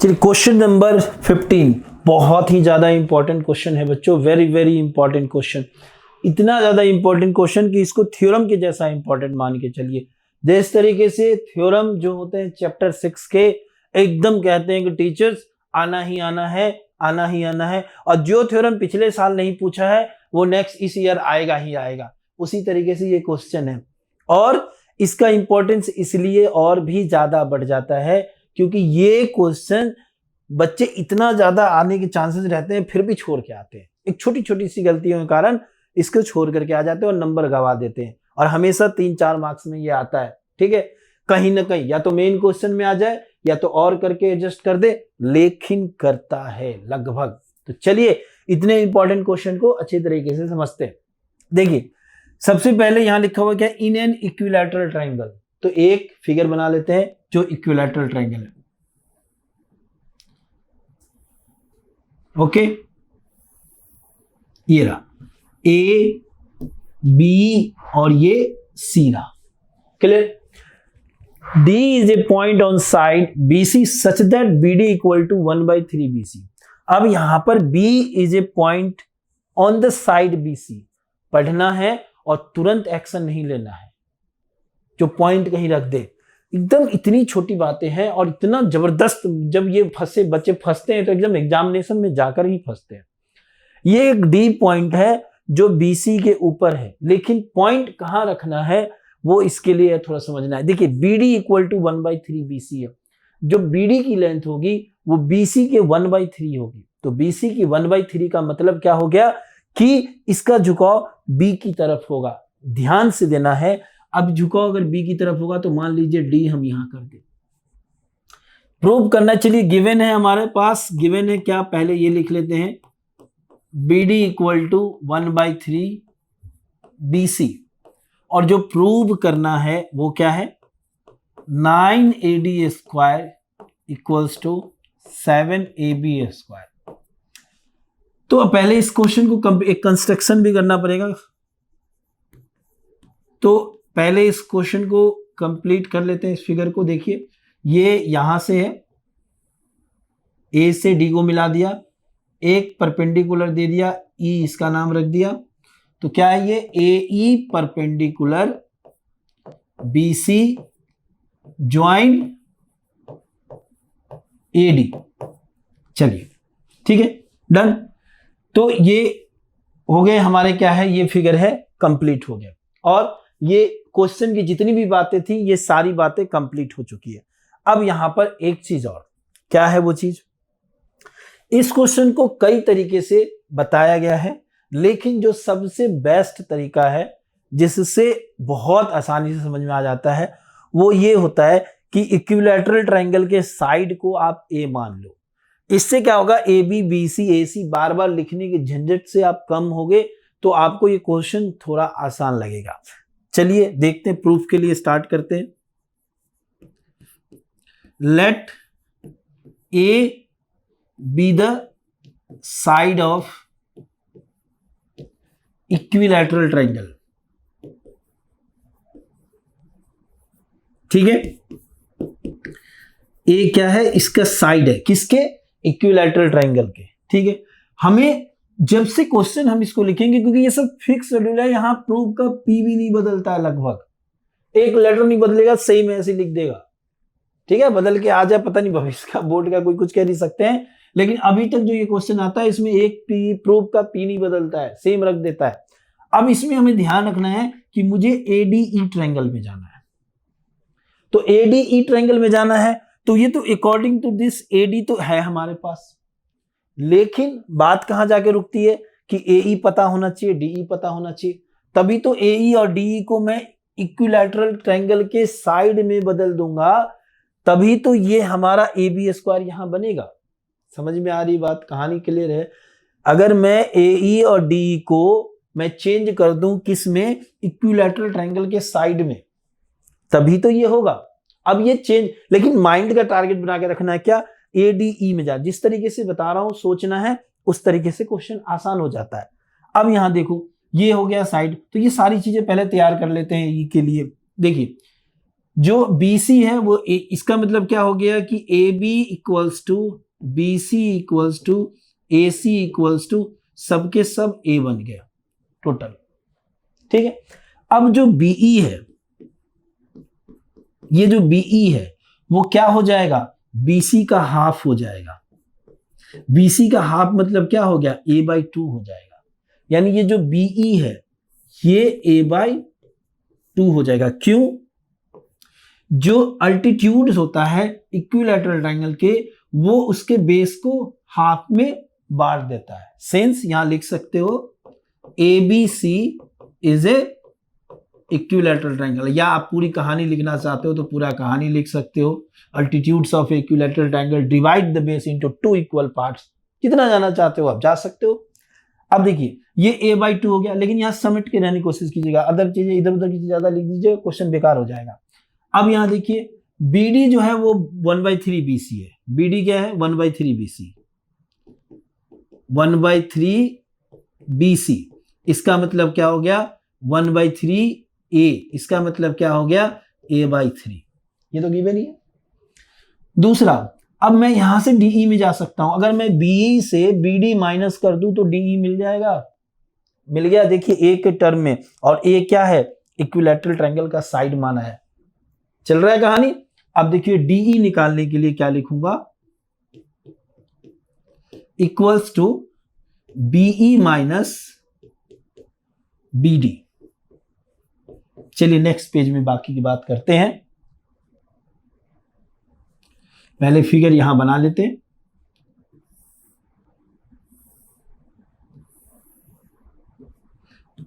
चलिए question number 15 बहुत ही ज्यादा इंपॉर्टेंट क्वेश्चन है बच्चों, वेरी वेरी इंपॉर्टेंट क्वेश्चन। इतना ज्यादा इंपॉर्टेंट क्वेश्चन कि इसको थ्योरम के जैसा इंपॉर्टेंट मान के चलिए। जिस तरीके से थ्योरम जो होते हैं चैप्टर 6 के एकदम कहते हैं कि टीचर्स आना ही आना है, आना ही आना है, और जो थ्योरम पिछले साल नहीं पूछा है वो नेक्स्ट इस ईयर आएगा ही आएगा। उसी तरीके से ये क्वेश्चन है और इसका इंपॉर्टेंस इसलिए और भी ज्यादा बढ़ जाता है क्योंकि ये क्वेश्चन बच्चे इतना ज्यादा आने के चांसेस रहते हैं फिर भी छोड़ के आते हैं। एक छोटी छोटी सी गलतियों के कारण इसको छोड़ करके आ जाते हैं और नंबर गवा देते हैं, और हमेशा 3-4 मार्क्स में ये आता है। ठीक है, कहीं ना कहीं या तो मेन क्वेश्चन में आ जाए या तो और करके एडजस्ट कर दे, लेकिन करता है लगभग। तो चलिए इतने इंपॉर्टेंट क्वेश्चन को अच्छे तरीके से समझते हैं। देखिए सबसे पहले यहां लिखा हुआ क्या, इन एन इक्विलैटरल ट्राइंगल। तो एक फिगर बना लेते हैं जो इक्विलैटरल ट्राइंगल है। ओके, ये रहा ए बी और ये सी रहा। Clear? D is a point on side BC such that BD equal to 1/3 BC। अब यहां पर B is a point on the side BC पढ़ना है और तुरंत एक्शन नहीं लेना है, जो पॉइंट कहीं रख दे। एकदम इतनी छोटी बातें हैं और इतना जबरदस्त, जब ये बच्चे फंसते हैं तो एकदम एग्जामिनेशन में जाकर ही फंसते हैं। ये एक डी पॉइंट है जो बीसी के ऊपर है, लेकिन पॉइंट कहां रखना है वो इसके लिए थोड़ा समझना है। देखिए बीडी इक्वल टू 1/3 बीसी है, जो बीडी की लेंथ होगी वो बीसी के 1/3 होगी। तो बीसी की 1/3 का मतलब क्या हो गया कि इसका झुकाव बी की तरफ होगा। ध्यान से देना है, अब झुकाव अगर बी की तरफ होगा तो मान लीजिए डी हम यहां कर दे। प्रूव करना, चलिए गिवन है हमारे पास, गिवन है क्या, पहले ये लिख लेते हैं BD इक्वल टू 1/3 BC, और जो प्रूव करना है वो क्या है, 9AD square equals to 7AB square. तो पहले इस क्वेश्चन को एक कंस्ट्रक्शन भी करना पड़ेगा, तो पहले इस क्वेश्चन को कंप्लीट कर लेते हैं। इस फिगर को देखिए, ये यहां से है, ए से डी को मिला दिया, एक परपेंडिकुलर दे दिया, ई इसका नाम रख दिया। तो क्या है ये, A E perpendicular BC join AD। चलिए ठीक है, डन। तो ये हो गए हमारे, क्या है, ये फिगर है कंप्लीट हो गया, और ये क्वेश्चन की जितनी भी बातें थी ये सारी बातें कंप्लीट हो चुकी है। अब यहां पर एक चीज और, क्या है वो चीज, इस क्वेश्चन को कई तरीके से बताया गया है, लेकिन जो सबसे बेस्ट तरीका है जिससे बहुत आसानी से समझ में आ जाता है वो ये होता है कि इक्विलैटरल ट्रायंगल के साइड को आप ए मान लो। इससे क्या होगा, ए बी बी सी ए सी बार बार लिखने की झंझट से आप कम होगे, तो आपको ये क्वेश्चन थोड़ा आसान लगेगा। चलिए देखते हैं, प्रूफ के लिए स्टार्ट करते हैं। Let A B the side of equilateral triangle. ठीक है, ए क्या है, इसका साइड है, किसके, इक्विलैटरल ट्रायंगल के। ठीक है, हमें जब से क्वेश्चन हम इसको लिखेंगे, क्योंकि ये सब फिक्स शेड्यूल है, यहां प्रूफ का पी भी नहीं बदलता है, लगभग एक लेटर नहीं बदलेगा, सही में ऐसे लिख देगा। ठीक है, बदल के आ जाए पता नहीं, भविष्य का बोर्ड का कोई कुछ कह नहीं सकते हैं, लेकिन अभी तक जो ये क्वेश्चन आता है इसमें एक पी, प्रूफ का पी नहीं बदलता है, सेम रख देता है। अब इसमें हमें ध्यान रखना है कि मुझे ADE ट्रायंगल में जाना है, तो ADE ट्रायंगल में जाना है, तो ये तो अकॉर्डिंग टू दिस AD तो है हमारे पास, लेकिन बात कहां जाके रुकती है कि AE पता होना चाहिए, DE पता होना चाहिए, तभी तो AE और DE को मैं इक्विलैटरल ट्रायंगल के साइड में बदल दूंगा, तभी तो ये हमारा AB स्क्वायर यहां बनेगा। समझ में आ रही बात, कहानी क्लियर है। अगर मैं AE और DE को मैं चेंज कर दूं किस में, इक्विलैटरल ट्रायंगल के साइड में, तभी तो ये होगा। अब ये चेंज, लेकिन माइंड का टारगेट बना के रखना है क्या, ADE में जा। जिस तरीके से बता रहा हूं सोचना है, उस तरीके से क्वेश्चन आसान हो जाता है। अब यहां देखो, ये हो गया साइड, तो ये सारी चीजें पहले तैयार कर लेते हैं ई के लिए। देखिए जो BC है वो इसका मतलब क्या हो गया कि AB equals to BC equals to AC equals to सबके सब A बन गया टोटल। ठीक है, अब जो BE है, ये जो BE है वो क्या हो जाएगा, BC का हाफ हो जाएगा। BC का हाफ मतलब क्या हो गया, A/2 हो जाएगा। यानी ये जो BE है ये A/2 हो जाएगा। क्यों? जो अल्टीट्यूड होता है इक्विलैटरल ट्रायंगल के, वो उसके बेस को हाफ में बांट देता है। सेंस यहां लिख सकते हो ABC is a equilateral triangle, या आप पूरी कहानी लिखना चाहते हो तो पूरा कहानी लिख सकते हो। Altitudes of equilateral triangle divide the base into 2 equal parts. कितना जाना चाहते हो आप जा सकते हो। अब देखिए ये A/2 हो गया, लेकिन यहां समेट के रहने की कोशिश कीजिएगा, अदर चीजें इधर उधर की चीजें ज्यादा लिख दीजिए, क्वेश्चन बेकार हो जाएगा। अब यहां देखिए BD जो है वो 1/3 BC है। BD क्या है, 1/3 BC, 1/3 BC। इसका मतलब क्या हो गया, 1/3 A। इसका मतलब क्या हो गया, A/3। ये तो गिवन ही है। दूसरा, अब मैं यहां से DE में जा सकता हूं। अगर मैं BE से BD माइनस कर दूं तो DE मिल जाएगा। मिल गया। देखिए A के टर्म में, और A क्या है, इक्विलैटरल ट्रायंगल का साइड माना है। चल रहा है कहानी। अब देखिए DE निकालने के लिए क्या लिखूंगा, equals to BE minus BD। चलिए नेक्स्ट पेज में बाकी की बात करते हैं। पहले फिगर यहां बना लेते हैं।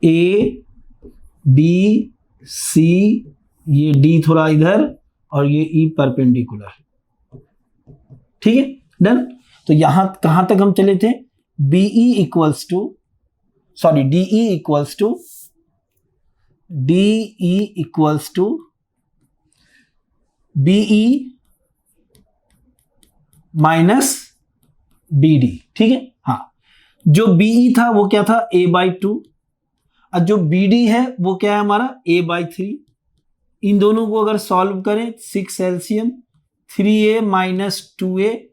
ABC, ये D थोड़ा इधर और ये E परपेंडिकुलर। ठीक है, डन। तो यहां कहां तक हम चले थे, BE equals to DE equals to BE minus BD। ठीक है, हाँ। जो BE था वो क्या था, A/2, और जो BD है वो क्या है हमारा, A/3। इन दोनों को अगर सॉल्व करें, 6 LCM, 3A minus 2A,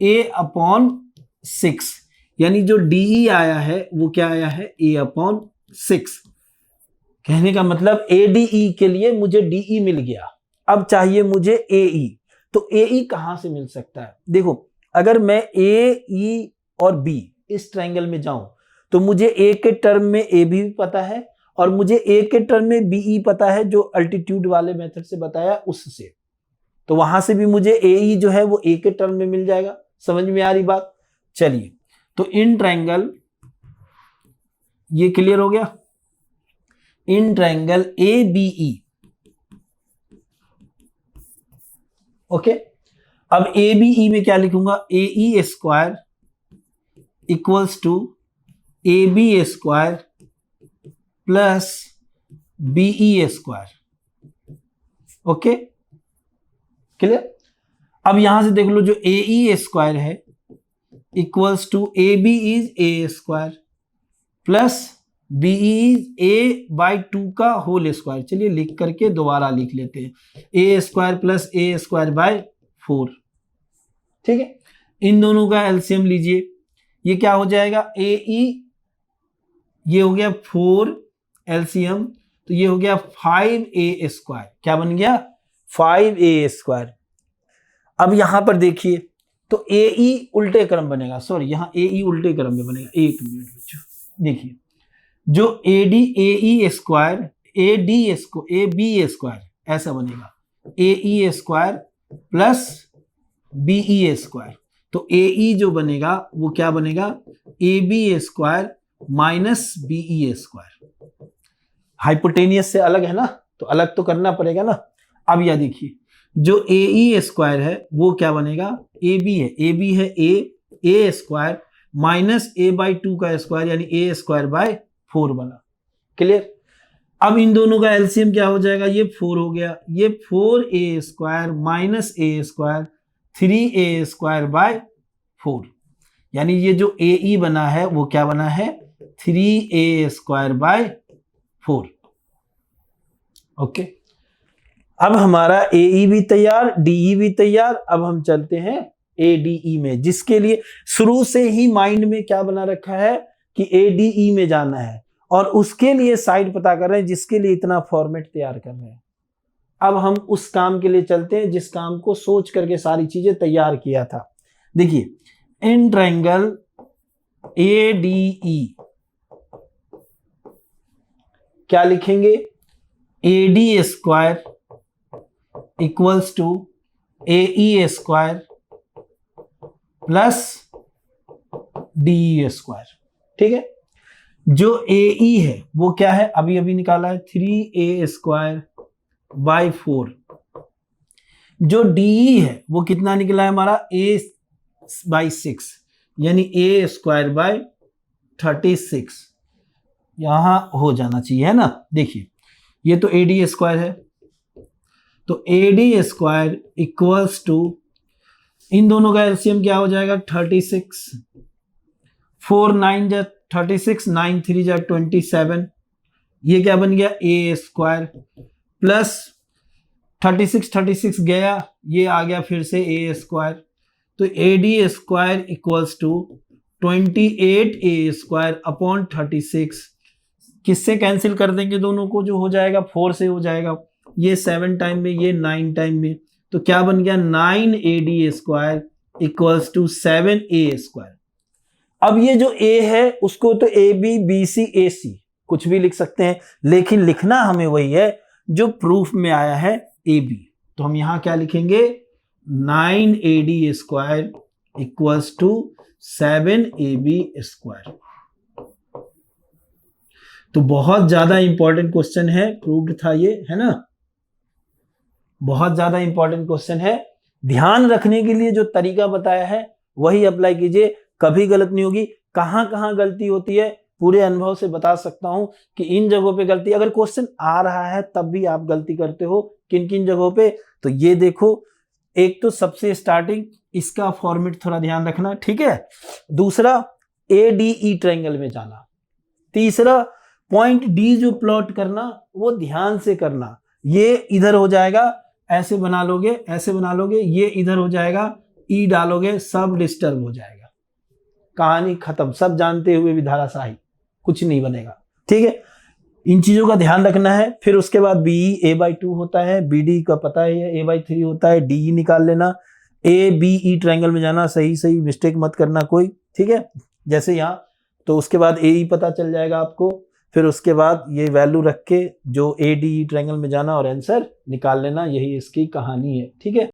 A/6। यानी जो DE आया है वो क्या आया है, A/6। कहने का मतलब ADE के लिए मुझे DE मिल गया, अब चाहिए मुझे AE। तो AE कहां से मिल सकता है, देखो अगर मैं AE और B इस ट्रायंगल में जाऊं तो मुझे A के टर्म में AB भी पता है और मुझे A के टर्म में BE पता है, जो अल्टीट्यूड वाले मेथड से बताया उससे। तो वहां से भी मुझे AE जो है वो A के टर्म में मिल जाएगा। समझ में आ रही बात। चलिए, तो इन ट्रायंगल, ये क्लियर हो गया। In triangle ABE, okay. अब ABE में क्या लिखूंगा, AE square equals to AB square plus BE square. Okay, clear. अब यहां से देख लो, जो AE स्क्वायर है equals to AB is A square plus BE is A/2 का होल स्क्वायर। चलिए लिख करके दोबारा लिख लेते हैं, A square plus A square by 4। ठीक है, इन दोनों का एलसीएम लीजिए, ये क्या हो जाएगा, AE, ये हो गया 4 एलसीएम, तो ये हो गया 5A स्क्वायर। क्या बन गया, 5A स्क्वायर। अब यहां पर देखिए, तो AE उल्टे क्रम बनेगा, सॉरी यहां AE उल्टे क्रम में बनेगा। एक मिनट बच्चों, देखिए जो AE स्क्वायर AB स्क्वायर ऐसा बनेगा, AE square plus BE square. तो AE जो बनेगा वो क्या बनेगा, AB square minus BE square. Hypotenuse से अलग है ना, तो अलग तो करना पड़ेगा ना। अब यह देखिए, जो AE स्क्वायर है वो क्या बनेगा, AB है A स्क्वायर माइनस A/2 का स्क्वायर, यानी A स्क्वायर बाय 4 बना। क्लियर। अब इन दोनों का एलसीएम क्या हो जाएगा, ये 4 हो गया, ये 4A square minus A square 3A square by 4। यानी ये जो AE बना है वो क्या बना है, 3A स्क्वायर बाय 4। ओके। अब हमारा AE भी तैयार, DE भी तैयार। अब हम चलते हैं ADE में, जिसके लिए शुरू से ही माइंड में क्या बना रखा है कि ADE में जाना है, और उसके लिए साइड पता कर रहे हैं, जिसके लिए इतना फॉर्मेट तैयार कर रहे हैं। अब हम उस काम के लिए चलते हैं जिस काम को सोच करके सारी चीजें तैयार किया था। देखिए इन ट्रायंगल ADE क्या लिखेंगे, AD square equals to AE square plus DE square. ठीक है, जो AE है वो क्या है, अभी अभी निकाला है 3A स्क्वायर बाई 4। जो DE है वो कितना निकला है हमारा, A बाई 6, यानी A स्क्वायर बाई 36। यहां हो जाना चाहिए, है ना। देखिए ये तो AD स्क्वायर है, तो AD स्क्वायर इक्वल्स टू, इन दोनों का एलसीएम क्या हो जाएगा 36, 4 9 जा 36, 9 3 जा 27, ये क्या बन गया A स्क्वायर प्लस 36 गया, ये आ गया फिर से A स्क्वायर। तो AD square equals to 28A square upon 36। किससे कैंसिल कर देंगे दोनों को, जो हो जाएगा 4 से हो जाएगा, ये 7 टाइम में, ये 9 टाइम में, तो क्या बन गया 9AD square equals to 7A square. अब ये जो A है उसको तो AB BC AC कुछ भी लिख सकते हैं, लेकिन लिखना हमें वही है जो प्रूफ में आया है AB। तो हम यहां क्या लिखेंगे 9AD square equals to 7AB square. तो बहुत ज्यादा इंपॉर्टेंट क्वेश्चन है, प्रूव्ड था ये, है ना। बहुत ज्यादा इंपॉर्टेंट क्वेश्चन है, ध्यान रखने के लिए जो तरीका बताया है वही अप्लाई कीजिए, कभी गलत नहीं होगी। कहां कहां गलती होती है पूरे अनुभव से बता सकता हूं कि इन जगहों पे गलती, अगर क्वेश्चन आ रहा है तब भी आप गलती करते हो, किन किन जगहों पे, तो ये देखो। एक तो सबसे स्टार्टिंग इसका फॉर्मेट थोड़ा ध्यान रखना, ठीक है। दूसरा ADE ट्रायंगल में जाना। तीसरा पॉइंट D जो प्लॉट करना वो ध्यान से करना। ये इधर हो जाएगा, ऐसे बना लोगे, ऐसे बना लोगे, ये इधर हो जाएगा, E डालोगे, सब डिस्टर्ब हो जाएगा, कहानी खत्म। सब जानते हुए भी धाराशाही, कुछ नहीं बनेगा, ठीक है। इन चीजों का ध्यान रखना है। फिर उसके बाद BE A/2 होता है, BD का पता है A/3 होता है, DE निकाल लेना। ABE ट्रायंगल में जाना, सही सही मिस्टेक मत करना कोई, ठीक है। जैसे यहाँ, तो उसके बाद AE पता चल जाएगा आपको। फिर उसके बाद ये वैल्यू रख के जो ADE ट्रायंगल में जाना और आंसर निकाल लेना, यही इसकी कहानी है, ठीक है।